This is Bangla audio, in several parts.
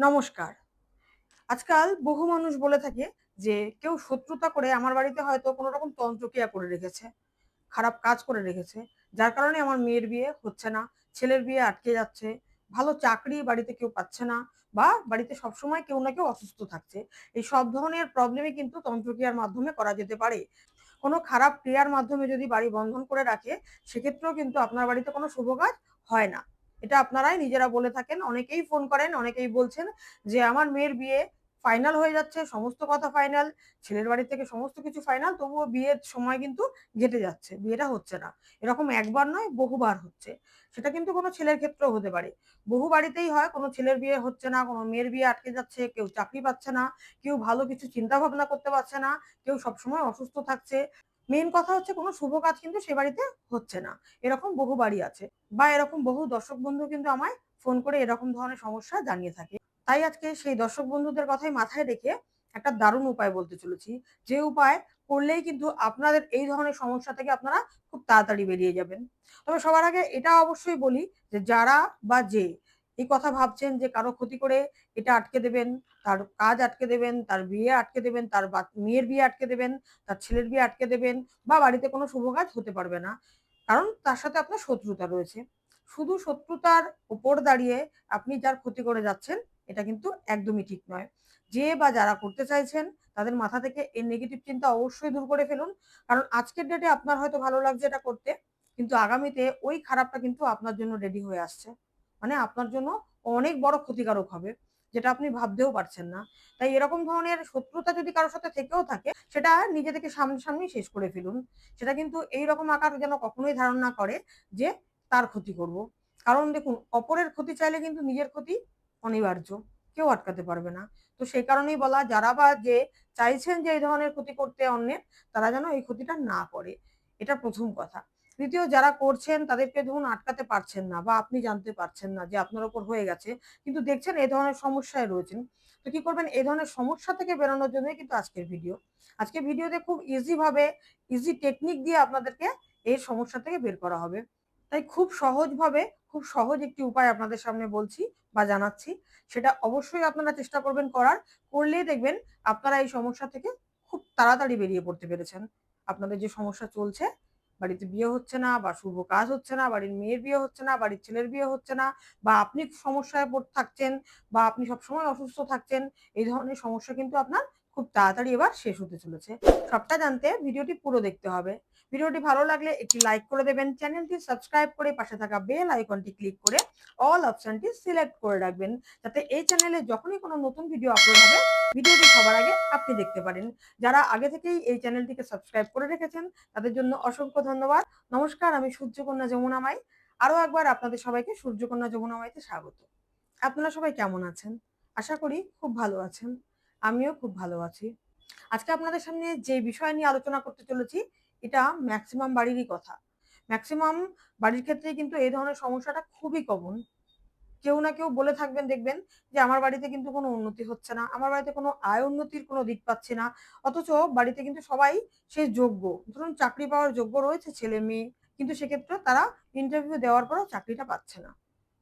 নমস্কার। আজকাল বহু মানুষ বলে থাকে যে কেউ শত্রুতা করে আমার বাড়িতে হয়তো কোনো রকম তন্ত্রক্রিয়া করে রেখেছে, খারাপ কাজ করে রেখেছে। যার কারণে আমার মেয়ের বিয়ে হচ্ছে না, ছেলের বিয়ে আটকে যাচ্ছে, ভালো চাকরি বাড়িতে কেউ পাচ্ছে না বা বাড়িতে সবসময় কেউ না কেউ অসুস্থ থাকছে। এই সব ধরনের প্রবলেমই কিন্তু তন্ত্রক্রিয়ার মাধ্যমে করা যেতে পারে। কোনো খারাপ ক্রিয়ার মাধ্যমে যদি বাড়ি বন্ধন করে রাখে, সেক্ষেত্রেও কিন্তু আপনার বাড়িতে কোনো শুভ কাজ হয় না। এটা আপনারাই নিজেরা বলে থাকেন। অনেকেই ফোন করেন, অনেকেই বলছেন যে, "আমার মেয়ের বিয়ে ফাইনাল হয়ে যাচ্ছে, সমস্ত কথা ফাইনাল। ছেলের বাড়ি থেকে সমস্ত কিছু ফাইনাল, তবুও বিয়ের সময় কিন্তু ঘেটে যাচ্ছে। বিয়েটা হচ্ছে না।" এরকম একবার নয়, বহুবার হচ্ছে। সেটা কিন্তু কোনো ছেলের ক্ষেত্রেও হতে পারে। বহু বাড়িতেই হয়, কোনো ছেলের বিয়ে হচ্ছে না, কোনো মেয়ের বিয়ে আটকে যাচ্ছে, কেউ চাকরি পাচ্ছে না, কেউ ভালো কিছু চিন্তা ভাবনা করতে পারছে না, কেউ সবসময় অসুস্থ থাকছে। মেইন কথা হচ্ছে কোনো শুভ কাজ কিন্তু সে বাড়িতে হচ্ছে না। এরকম বহু বাড়ি আছে বা এরকম বহু দর্শক বন্ধু কিন্তু আমায় ফোন করে এরকম ধরনের সমস্যা জানিয়ে থাকে। তাই আজকে সেই দর্শক বন্ধুদের কথাই মাথায় রেখে একটা দারুণ উপায় বলতে চলেছি। যে উপায় করলেই কিন্তু আপনাদের এই ধরনের সমস্যা থেকে আপনারা খুব তাড়াতাড়ি বেরিয়ে যাবেন। তবে সবার আগে এটা অবশ্যই বলি যে যারা বা যে এই কথা ভাবছেন যে কারো ক্ষতি করে এটা আটকে দেবেন, তার কাজ আটকে দেবেন, তার বিয়ে আটকে দেবেন, তার মেয়ের বিয়ে আটকে দেবেন, তার ছেলের বিয়ে আটকে দেবেন বা বাড়িতে কোনো শুভ কাজ হতে পারবে না। কারণ তার সাথে আপনার শত্রুতা রয়েছে। শুধু শত্রুতার উপর দাঁড়িয়ে আপনি যার ক্ষতি করে যাচ্ছেন, এটা কিন্তু একদমই ঠিক নয়। যে বা যারা করতে চাইছেন তাদের মাথা থেকে এই নেগেটিভ চিন্তা অবশ্যই দূর করে ফেলুন। কারণ আজকের ডেটে আপনার হয়তো ভালো লাগছে এটা করতে, কিন্তু আগামীতে ওই খারাপটা কিন্তু আপনার জন্য রেডি হয়ে আসছে। মানে আপনার জন্য অনেক বড় ক্ষতিকারক হবে, যেটা আপনি ভাবতেও পারছেন না। তাই এরকম ধরনের শত্রুতা যদি কারো সাথে থেকেও থাকে, সেটা নিজে থেকে সামনাসামনি শেষ করে ফেলুন। সেটা কিন্তু এইরকম আকার যেন কখনোই ধারণ না করে যে তার ক্ষতি করব। কারণ দেখুন, অপরের ক্ষতি চাইলে কিন্তু নিজের ক্ষতি অনিবার্য। কেউ আটকাতে পারবে না। তো সেই কারণেই বলা, যারা বা যে চাইছেন যে এই ধরনের ক্ষতি করতে অন্যের, তারা যেন এই ক্ষতিটা না করে। এটা ১ম কথা। ২য়, যারা করছেন তাদেরকে ধরুন আটকাতে পারছেন না বা আপনি জানতে পারছেন না যে আপনার উপর হয়ে গেছে। কিন্তু দেখছেন এই ধরনের সমস্যায় রয়েছেন। তো কি করবেন? এই ধরনের সমস্যা থেকে বেরোনোর জন্যই কিন্তু আজকের ভিডিও। আজকের ভিডিওতে খুব ইজি ভাবে, ইজি টেকনিক দিয়ে আপনাদেরকে এই সমস্যা থেকে বের করা হবে। তাই খুব সহজভাবে, খুব সহজ একটি উপায় আপনাদের সামনে বলছি বা জানাচ্ছি। সেটা অবশ্যই আপনারা চেষ্টা করবেন করার। করলেই দেখবেন আপনারা এই সমস্যা থেকে খুব তাড়াতাড়ি বেরিয়ে পড়তে পেরেছেন। আপনাদের যে সমস্যা চলছে, বাড়িতে বিয়ে হচ্ছে না বা শুভ কাজ হচ্ছে না, বাড়ির মেয়ের বিয়ে হচ্ছে না, বাড়ির ছেলের বিয়ে হচ্ছে না বা আপনি সমস্যায় থাকছেন বা আপনি সবসময় অসুস্থ থাকছেন। এই ধরনের সমস্যা কিন্তু আপনার খুব তাড়াতাড়ি এবার শেষ হতে চলেছে। সবটা জানতে ভিডিওটি পুরো দেখতে হবে। ভিডিওটি ভালো লাগলে একটি লাইক করে দেবেন। চ্যানেলটি সাবস্ক্রাইব করে পাশে থাকা বেল আইকনটি ক্লিক করে অল অপশনটি সিলেক্ট করে রাখবেন। যাতে এই চ্যানেলে যখনই কোনো নতুন ভিডিও আপলোড হবে, ভিডিওটি সবার আগে আপনি দেখতে পারেন। যারা আগে থেকেই এই চ্যানেলটিকে সাবস্ক্রাইব করে রেখেছেন, তাদের জন্য অসংখ্য ধন্যবাদ। নমস্কার, আমি সূর্যকন্যা যমুনা মাই। আরো একবার আপনাদের সবাইকে সূর্যকন্যা যমুনা মাইতে স্বাগত। আপনারা সবাই কেমন আছেন? আশা করি খুব ভালো আছেন। আমিও খুব ভালো আছি। আজকে আপনাদের সামনে যে বিষয় নিয়ে আলোচনা করতে চলেছি, এটা মেক্সিমাম বাড়িরই কথা। মেক্সিমাম বাড়ির ক্ষেত্রেই কিন্তু এই ধরনের সমস্যাটা খুবই কমন। কেউ না কেউ বলে থাকবেন দেখবেন যে, "আমার বাড়িতে কিন্তু কোনো উন্নতি হচ্ছে না। আমার বাড়িতে কোনো আয় উন্নতির কোনো দিক পাচ্ছি না।" অথচ বাড়িতে কিন্তু সবাই সেই যোগ্য। ধরুন চাকরি পাওয়ার যোগ্য রয়েছে ছেলে-মেয়ে। কিন্তু সেক্ষেত্রে তারা ইন্টারভিউ দেওয়ার পরেও চাকরিটা পাচ্ছে না।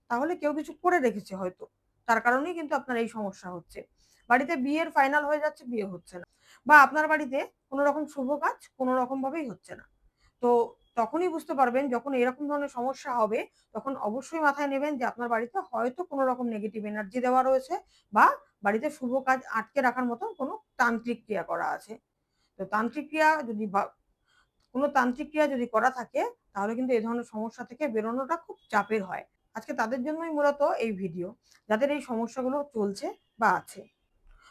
তাহলে কেউ কিছু করে রেখেছে হয়তো। তার কারণেই কিন্তু আপনার এই সমস্যা হচ্ছে। বাড়িতে বিয়ের ফাইনাল হয়ে যাচ্ছে, বিয়ে হচ্ছে না। বা আপনার বাড়িতে কোন রকম শুভ কাজ কোন রকম ভাবেই হচ্ছে না। তো তখনই বুঝতে পারবেন, যখন এরকম ধরনের সমস্যা হবে, তখন অবশ্যই মাথায় নেবেন যে আপনার বাড়িতে হয়তো কোন রকম নেগেটিভ এনার্জি দেওয়া রয়েছে বা বাড়িতে শুভ কাজ আটকে রাখার মতো কোন তান্ত্রিক ক্রিয়া করা আছে। তো তান্ত্রিক ক্রিয়া যদি কোন তান্ত্রিক ক্রিয়া যদি করা থাকে, তাহলে কিন্তু এ ধরনের সমস্যা থেকে বেরোনোটা খুব চাপের হয়। আজকে তাদের জন্যই মূলত এই ভিডিও, যাদের এই সমস্যাগুলো চলছে বা আছে।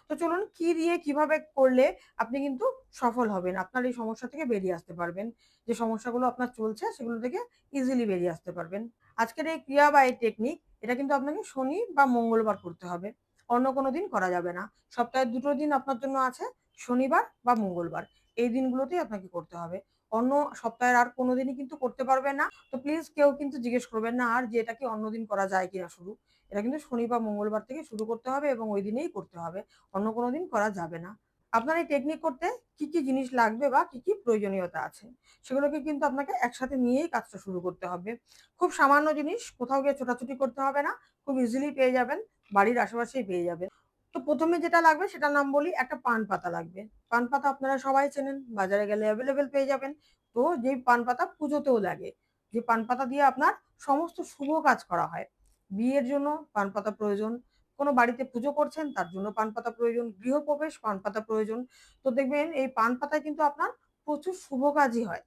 তো চলুন, কি দিয়ে কিভাবে করলে আপনি কিন্তু সফল হবেন। আপনার এই সমস্যা থেকে বেরিয়ে আসতে পারবেন। যে সমস্যাগুলো আপনার চলছে সেগুলো থেকে ইজিলি বেরিয়ে আসতে পারবেন। আজকের এই ক্রিয়া বা এই টেকনিক, এটা কিন্তু আপনাকে শনি বা মঙ্গলবার করতে হবে। অন্য কোনো দিন করা যাবে না। সপ্তাহে ২ টো দিন আপনার জন্য আছে, শনিবার বা মঙ্গলবার। এই দিনগুলোতেই আপনাকে করতে হবে। অন্য সপ্তাহের আর কোনো দিনই কিন্তু করতে পারবেন না। তো প্লিজ কেউ কিন্তু জিজ্ঞেস করবেন না আর যে এটা কি অন্য দিন করা যায় কিনা শুরু। এটা কিন্তু শনি বা মঙ্গলবার থেকে শুরু করতে হবে এবং ওই দিনেই করতে হবে। অন্য কোনো দিন করা যাবে না। আপনার এই টেকনিক করতে কি জিনিস লাগবে বা কি প্রয়োজনীয়তা আছে, সেগুলোকে কিন্তু আপনাকে একসাথে নিয়েই কাজটা শুরু করতে হবে। খুব সামান্য জিনিস, কোথাও গিয়ে ছোটাছুটি করতে হবে না। খুব ইজিলি পেয়ে যাবেন। বাড়ির আশেপাশেই পেয়ে যাবেন। তো প্রথমে যেটা লাগবে সেটার নাম বলি, একটা পান পাতা লাগবে। পান পাতা আপনারা সবাই চেনেন, বাজারে গেলে অ্যাভেলেবেল পেয়ে যাবেন। তো যেই পান পাতা পুজোতেও লাগে, যে পান পাতা দিয়ে আপনার সমস্ত শুভ কাজ করা হয়। বিয়ের জন্য পান পাতা প্রয়োজন, কোনো বাড়িতে পুজো করছেন তার জন্য পান পাতা প্রয়োজন, গৃহপ্রবেশ পান পাতা প্রয়োজন। তো দেখবেন এই পান পাতায় কিন্তু আপনার প্রচুর শুভ কাজই হয়,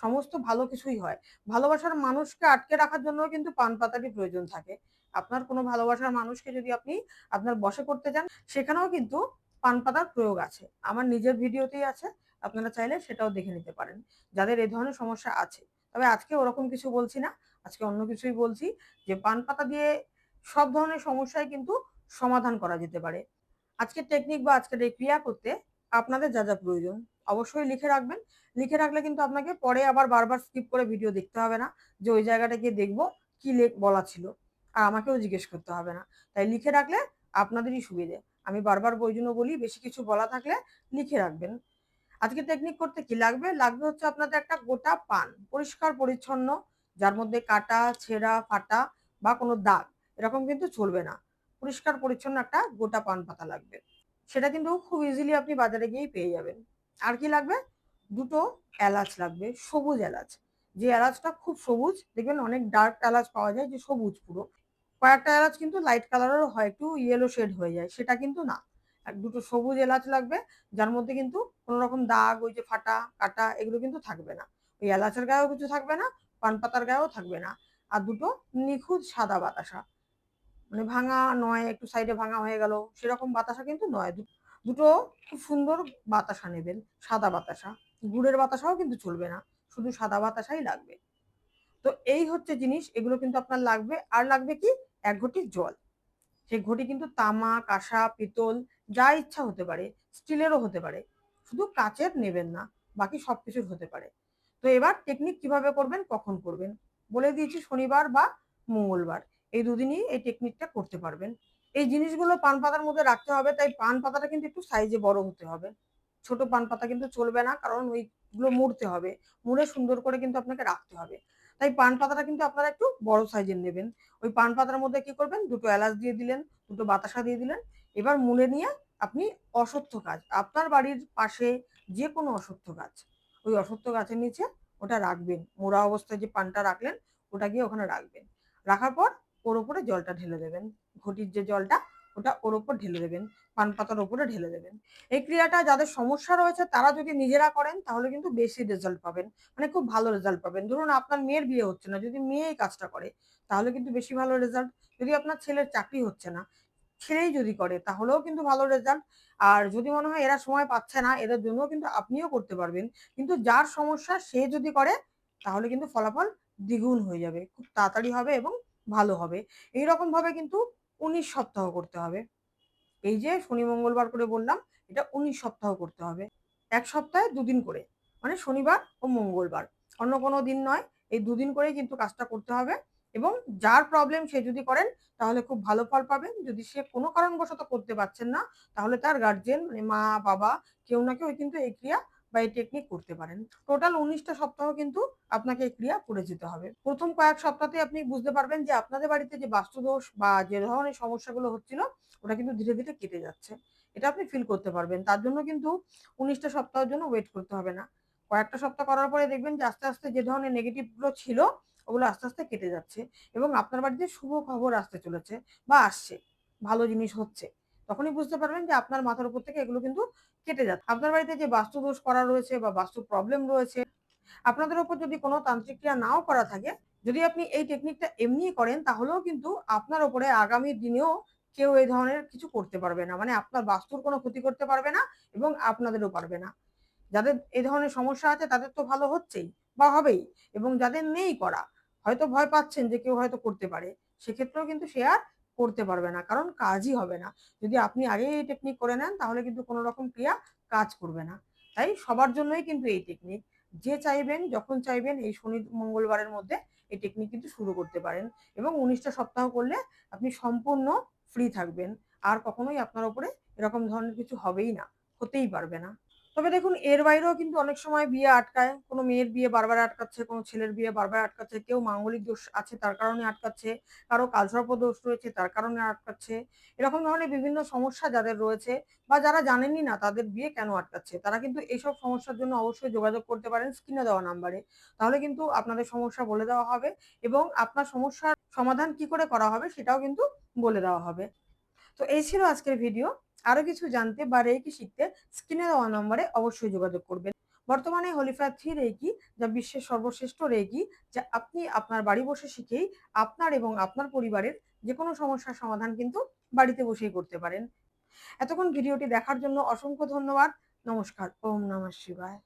সমস্ত ভালো কিছুই হয়। ভালোবাসার মানুষকে আটকে রাখার জন্যও কিন্তু পান পাতারই প্রয়োজন থাকে। আপনার কোনো ভালোবাসার মানুষকে যদি আপনি আপনার বশে করতে চান, সেখানেও কিন্তু পান পাতার প্রয়োগ আছে। আমার নিজের ভিডিওতেই আছে। আপনারা চাইলে সেটাও দেখে নিতে পারেন, যাদের এ ধরনের সমস্যা আছে। তবে আজকে ওরকম কিছু বলছি না। আজকে অন্য কিছুই বলছি, যে পান পাতা দিয়ে সব ধরনের সমস্যাই কিন্তু সমাধান করা যেতে পারে। আজকের টেকনিক বা আজকের এই ক্রিয়া করতে আপনাদের যা, যা প্রয়োজন অবশ্যই লিখে রাখবেন। লিখে রাখলে কিন্তু আপনাকে পরে আবার বারবার স্কিপ করে ভিডিও দেখতে হবে না, যে ওই জায়গাটা গিয়ে দেখব কি বলা ছিল। আর আমাকেও জিজ্ঞেস করতে হবে না। তাই লিখে রাখলে আপনাদেরই সুবিধে। আমি বারবার ওইজন্য বলি, বেশি কিছু বলা থাকলে লিখে রাখবেন। আজকে টেকনিক করতে কি লাগবে? লাগবে হচ্ছে আপনাদের একটা গোটা পান, পরিষ্কার পরিচ্ছন্ন, যার মধ্যে কাটা, ছেঁড়া, ফাটা বা কোনো দাগ এরকম কিন্তু চলবে না। পরিষ্কার পরিচ্ছন্ন একটা গোটা পান পাতা লাগবে। সেটা কিন্তু খুব ইজিলি আপনি বাজারে গিয়েই পেয়ে যাবেন। আর কি লাগবে? ২ টো এলাচ লাগবে, সবুজ এলাচ। যে এলাচটা খুব সবুজ, দেখবেন অনেক ডার্ক এলাচ পাওয়া যায় যে সবুজ পুরো। কয়েকটা এলাচ কিন্তু লাইট কালারেরও হয়, একটু ইয়েলো শেড হয়ে যায়, সেটা কিন্তু না। ১-২ টো সবুজ এলাচ লাগবে, যার মধ্যে কিন্তু কোনো রকম দাগ, ওই যে ফাটা, কাটা এগুলো কিন্তু থাকবে না। ওই এলাচের গায়েও কিছু থাকবে না, পান পাতার গায়েও থাকবে না। আর ২ টো নিখুঁত সাদা বাতাসা। মানে ভাঙা নয়, একটু সাইডে ভাঙা হয়ে গেল, সেরকম বাতাসা কিন্তু নয়। দুটো খুব সুন্দর বাতাসা নেবেন, সাদা বাতাসা। গুড়ের বাতাসাও কিন্তু চলবে না, শুধু সাদা বাতাসাই লাগবে। তো এই হচ্ছে জিনিস, এগুলো কিন্তু আপনার লাগবে। আর লাগবে কি? ১ ঘটি জল। সেই ঘটি কিন্তু তামা, কাঁসা, পিতল যা ইচ্ছা হতে পারে, স্টিলেরও হতে পারে। শুধু কাঁচের নেবেন না, বাকি সবকিছুর হতে পারে। তো এবার টেকনিক কিভাবে করবেন, কখন করবেন বলে দিয়েছি, শনিবার বা মঙ্গলবার এই দুদিনই এই টেকনিকটা করতে পারবেন। এই জিনিসগুলো পান পাতার মধ্যে রাখতে হবে, তাই পান পাতাটা কিন্তু একটু সাইজে বড় হতে হবে। ছোট পান পাতা কিন্তু চলবে না, কারণ ওইগুলো মুড়তে হবে। মুড়ে সুন্দর করে কিন্তু আপনাকে রাখতে হবে। তাই পান পাতাটা কিন্তু আপনারা একটু বড় সাইজের নেবেন। ওই পান পাতার মধ্যে কি করবেন, ২ টো এলাচ দিয়ে দিলেন, ২ টো বাতাসা দিয়ে দিলেন। এবার মুড়ে নিয়ে আপনি অশ্বত্থ গাছ, আপনার বাড়ির পাশে যে কোনো অশ্বত্থ গাছ, ওই অশ্বত্থ গাছের নিচে ওটা রাখবেন। মোড়া অবস্থায় যে পানটা রাখলেন, ওটা গিয়ে ওখানে রাখবেন। রাখার পর ওর উপরে জলটা ঢেলে দেবেন। ঘটির যে জলটা, ওটা ওর উপর ঢেলে দেবেন, পান পাতার উপরে ঢেলে দেবেন। এই ক্রিয়াটা যাদের সমস্যা রয়েছে তারা যদি নিজেরা করেন তাহলে কিন্তু বেশি রেজাল্ট পাবেন। মানে খুব ভালো রেজাল্ট পাবেন। ধরুন আপনার মেয়ের বিয়ে হচ্ছে না, যদি মেয়ে এই কাজটা করে তাহলে কিন্তু বেশি ভালো রেজাল্ট। যদি আপনার ছেলের চাকরি হচ্ছে না, ছেলেই যদি করে তাহলেও কিন্তু ভালো রেজাল্ট। আর যদি মনে হয় এরা সময় পাচ্ছে না, এদের জন্যও কিন্তু আপনিও করতে পারবেন। কিন্তু যার সমস্যা সে যদি করে তাহলে কিন্তু ফলাফল দ্বিগুণ হয়ে যাবে। খুব তাড়াতাড়ি হবে এবং ভালো হবে। এইরকম ভাবে কিন্তু ১৯ সপ্তাহ করতে হবে। এই যে শনি মঙ্গলবার করে বললাম, এটা ১৯ সপ্তাহ করতে হবে। ১ সপ্তাহে ২ দিন করে। মানে শনিবার ও মঙ্গলবার। অন্য কোনো দিন নয়। এই ২ দিন করেই কিন্তু কাজটা করতে হবে, এবং যার প্রবলেম সে যদি করেন তাহলে খুব ভালো ফল পাবেন। যদি সে কোনো কারণবশত করতে পারছেন না, তাহলে তার গার্ডিয়ান মানে মা, বাবা কেউ না কেউ কিন্তু এই ক্রিয়া বা এই টেকনিক করতে পারেন। টোটাল ১৯ টা সপ্তাহ কিন্তু আপনাকে এই ক্রিয়া করে যেতে হবে। ১ম কয়েক সপ্তাহতেই আপনি বুঝতে পারবেন যে আপনাদের বাড়িতে যে বাস্তুদোষ বা যে ধরনের সমস্যাগুলো হচ্ছিল, ওটা কিন্তু ধীরে, ধীরে কেটে যাচ্ছে। এটা আপনি ফিল করতে পারবেন। তার জন্য কিন্তু ১৯ টা সপ্তাহের জন্য ওয়েট করতে হবে না। কয়েকটা সপ্তাহ করার পরে দেখবেন যে আস্তে, আস্তে যে ধরনের নেগেটিভ গুলো ছিল, ওগুলো আস্তে, আস্তে কেটে যাচ্ছে এবং আপনার বাড়িতে শুভ খবর আসতে চলেছে বা আসছে। ভালো জিনিস হচ্ছে। তখনই বুঝতে পারবেন যে আপনার মাথার উপর থেকে এগুলো কিন্তু কেটে যাচ্ছে। আপনার বাড়িতে যে বাস্তু দোষ করা রয়েছে বা বাস্তু প্রবলেম রয়েছে, আপনাদের উপর যদি কোনো তান্ত্রিক ক্রিয়া নাও করা থাকে, যদি আপনি এই টেকনিকটা এমনিই করেন তাহলেও কিন্তু আপনার উপরে আগামী দিনেও কেউ এই ধরনের কিছু করতে পারবে না। মানে আপনার বাস্তুর কোনো ক্ষতি করতে পারবে না এবং আপনাদেরও পারবে না। যাদের এই ধরনের সমস্যা আছে তাদের তো ভালো হচ্ছেই বা হবেই, এবং যাদের নেই করা, হয়তো ভয় পাচ্ছেন যে কেউ হয়তো করতে পারে, সেক্ষেত্রেও কিন্তু সে আর করতে পারবে না, কারণ কাজই হবে না। যদি আপনি আগেই এই টেকনিক করে নেন তাহলে কিন্তু কোনো রকম ক্রিয়া কাজ করবে না। তাই সবার জন্যই কিন্তু এই টেকনিক, যে চাইবেন যখন চাইবেন এই শনি মঙ্গলবারের মধ্যে এই টেকনিক কিন্তু শুরু করতে পারেন, এবং ১৯ টা সপ্তাহ করলে আপনি সম্পূর্ণ ফ্রি থাকবেন। আর কখনোই আপনার উপরে এরকম ধরনের কিছু হবেই না, হতেই পারবে না। তবে দেখুন এর বাইরেও কিন্তু অনেক সময় বিয়ে আটকায়। কোনো মেয়ের বিয়ে বারবার আটকাচ্ছে, কোনো ছেলের বিয়ে বারবার আটকাচ্ছে। কেউ মাঙ্গলিক দোষ আছে তার কারণে আটকাচ্ছে, কারো কালসর্প দোষ রয়েছে তার কারণে আটকাচ্ছে। এরকম ধরনের বিভিন্ন সমস্যা যাদের রয়েছে বা যারা জানেনই না তাদের বিয়ে কেন আটকাচ্ছে, তারা কিন্তু এইসব সমস্যার জন্য অবশ্যই যোগাযোগ করতে পারেন স্ক্রিনে দেওয়া নাম্বারে। তাহলে কিন্তু আপনাদের সমস্যা বলে দেওয়া হবে এবং আপনার সমস্যার সমাধান কি করে করা হবে সেটাও কিন্তু বলে দেওয়া হবে। তো এই ছিল আজকের ভিডিও। আরো কিছু জানতে বা রেকি শিখতে স্ক্রিনে দেওয়া নম্বরে অবশ্যই যোগাযোগ করবেন। বর্তমানে হলিফায়ার 3 রেকি যা বিশ্বের সর্বশ্রেষ্ঠ রেকি, যা আপনি আপনার বাড়ি বসে শিখেই আপনার এবং আপনার পরিবারের যেকোনো সমস্যার সমাধান কিন্তু বাড়িতে বসেই করতে পারেন। এতক্ষণ ভিডিওটি দেখার জন্য অসংখ্য ধন্যবাদ। নমস্কার। ওম নমঃ শিবায়।